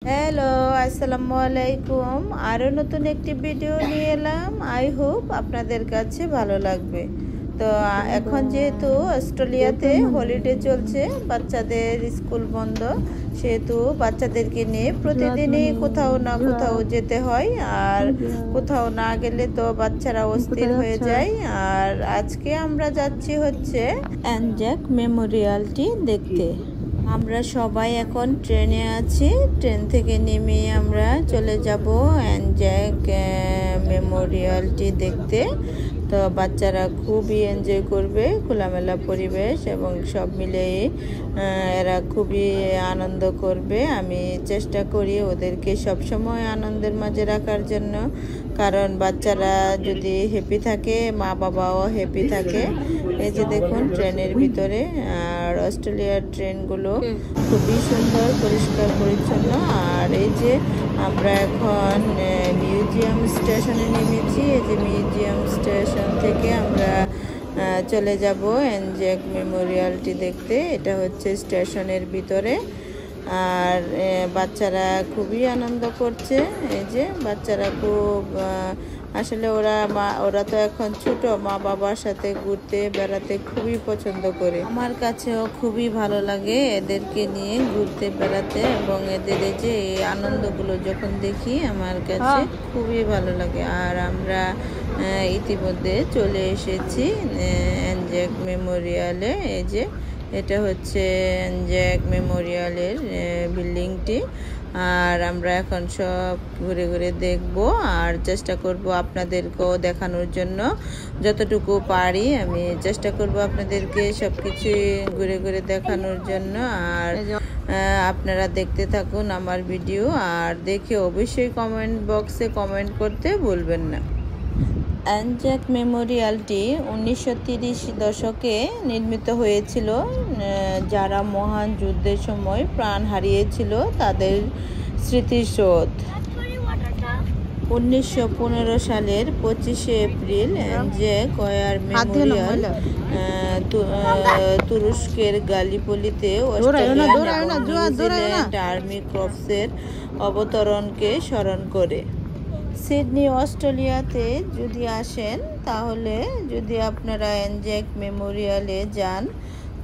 Hello, আসসালামু আলাইকুম। আরও নতুন একটি ভিডিও নিয়ে এলাম। আই হোপ আপনাদের কাছে ভালো লাগবে। তো এখন যেহেতু অস্ট্রেলিয়াতে হলিডে চলছে, বাচ্চাদের স্কুল বন্ধ, সেহেতু বাচ্চাদেরকে নিয়ে প্রতিদিনই কোথাও না কোথাও যেতে হয়। আর কোথাও না গেলে তো বাচ্চারা অস্থির হয়ে যায়। আর আজকে আমরা যাচ্ছি হচ্ছে অ্যানজাক মেমোরিয়ালটি দেখতে। আমরা সবাই এখন ট্রেনে আছি। ট্রেন থেকে নেমে আমরা চলে যাব অ্যানজাক মেমোরিয়ালটি দেখতে। তো বাচ্চারা খুবই এনজয় করবে, খোলামেলা পরিবেশ এবং সব মিলেই এরা খুবই আনন্দ করবে। আমি চেষ্টা করি ওদেরকে সবসময় আনন্দের মাঝে রাখার জন্য, কারণ বাচ্চারা যদি হ্যাপি থাকে মা বাবাও হ্যাপি থাকে। এই যে দেখুন ট্রেনের ভিতরে, আর অস্ট্রেলিয়ার ট্রেনগুলো খুবই সুন্দর, পরিষ্কার পরিচ্ছন্ন। আর এই যে আমরা এখন মিউজিয়াম স্টেশনে নেমেছি। এই যে মিউজিয়াম স্টেশন থেকে আমরা চলে যাব অ্যানজাক মেমোরিয়ালটি দেখতে। এটা হচ্ছে স্টেশনের ভিতরে। আর বাচ্চারা খুবই আনন্দ করছে। এই যে বাচ্চারা খুব আসলে ওরা তো এখন ছোট, মা বাবার সাথে ঘুরতে বেড়াতে খুবই পছন্দ করে। আমার কাছেও খুবই ভালো লাগে এদেরকে নিয়ে ঘুরতে বেড়াতে, এবং এদের এই যে আনন্দগুলো যখন দেখি আমার কাছে খুবই ভালো লাগে। আর আমরা ইতিমধ্যে চলে এসেছি অ্যানজাক মেমোরিয়ালে। এই যে এটা হচ্ছে অ্যানজাক মেমোরিয়ালের বিল্ডিংটি। আর আমরা এখন সব ঘুরে ঘুরে দেখব, আর চেষ্টা করব আপনাদেরকেও দেখানোর জন্য। যতটুকু পারি আমি চেষ্টা করব আপনাদেরকে সব কিছু ঘুরে ঘুরে দেখানোর জন্য। আর আপনারা দেখতে থাকুন আমার ভিডিও, আর দেখে অবশ্যই কমেন্ট বক্সে কমেন্ট করতে ভুলবেন না। অ্যানজাক মেমোরিয়ালটি 1930 দশকে নির্মিত হয়েছিল। যারা মহান যুদ্ধের সময় প্রাণ হারিয়েছিল তাদের স্মৃতিসৌধ। 1915 সালের 25শে এপ্রিল অ্যানজাক ওয়ার মেমোরিয়াল তুরস্কের গালিপলিতে অস্ট্রেলিয়ান এবং নিউজিল্যান্ড আর্মি কর্পসের অবতরণকে স্মরণ করে। সিডনি অস্ট্রেলিয়াতে যদি আসেন, তাহলে যদি আপনারা অ্যানজাক মেমোরিয়ালে যান,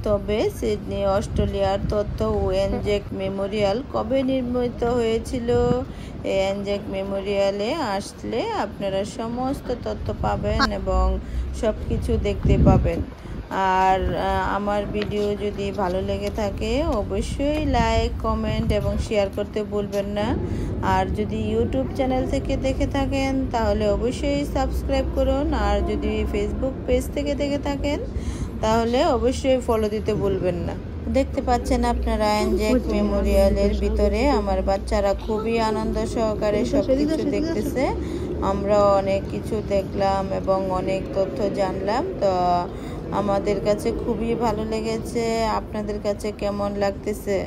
তবে সিডনি অস্ট্রেলিয়ার তথ্য ও অ্যানজাক মেমোরিয়াল কবে নির্মিত হয়েছিল, এই অ্যানজাক মেমোরিয়ালে আসলে আপনারা সমস্ত তথ্য পাবেন এবং সব কিছু দেখতে পাবেন। আর আমার ভিডিও যদি ভালো লেগে থাকে অবশ্যই লাইক, কমেন্ট এবং শেয়ার করতে ভুলবেন না। আর যদি ইউটিউব চ্যানেল থেকে দেখে থাকেন তাহলে অবশ্যই সাবস্ক্রাইব করুন। আর যদি ফেসবুক পেজ থেকে দেখে থাকেন তাহলে অবশ্যই ফলো দিতে ভুলবেন না। দেখতে পাচ্ছেন আপনারা অ্যানজাক মেমোরিয়ালের ভিতরে আমার বাচ্চারা খুবই আনন্দ সহকারে সব কিছু দেখতেছে। আমরা অনেক কিছু দেখলাম এবং অনেক তথ্য জানলাম। তো আমাদের কাছে খুবই ভালো লেগেছে। আপনাদের কাছে কেমন লাগতেছে?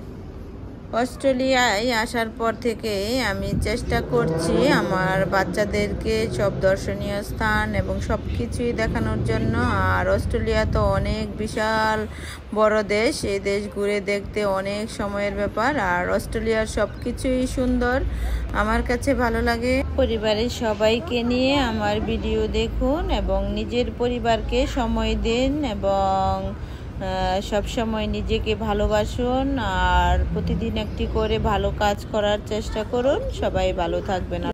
অস্ট্রেলিয়ায় আসার পর থেকে আমি চেষ্টা করছি আমার বাচ্চাদেরকে সব দর্শনীয় স্থান এবং সব কিছুই দেখানোর জন্য। আর অস্ট্রেলিয়া তো অনেক বিশাল বড় দেশ, এই দেশ ঘুরে দেখতে অনেক সময়ের ব্যাপার। আর অস্ট্রেলিয়ার সব কিছুই সুন্দর, আমার কাছে ভালো লাগে। পরিবারের সবাইকে নিয়ে আমার ভিডিও দেখুন এবং নিজের পরিবারকে সময় দিন এবং সব সময় নিজেকে ভালোবাসুন। আর প্রতিদিন একটি করে ভালো কাজ করার চেষ্টা করুন। সবাই ভালো থাকবেন।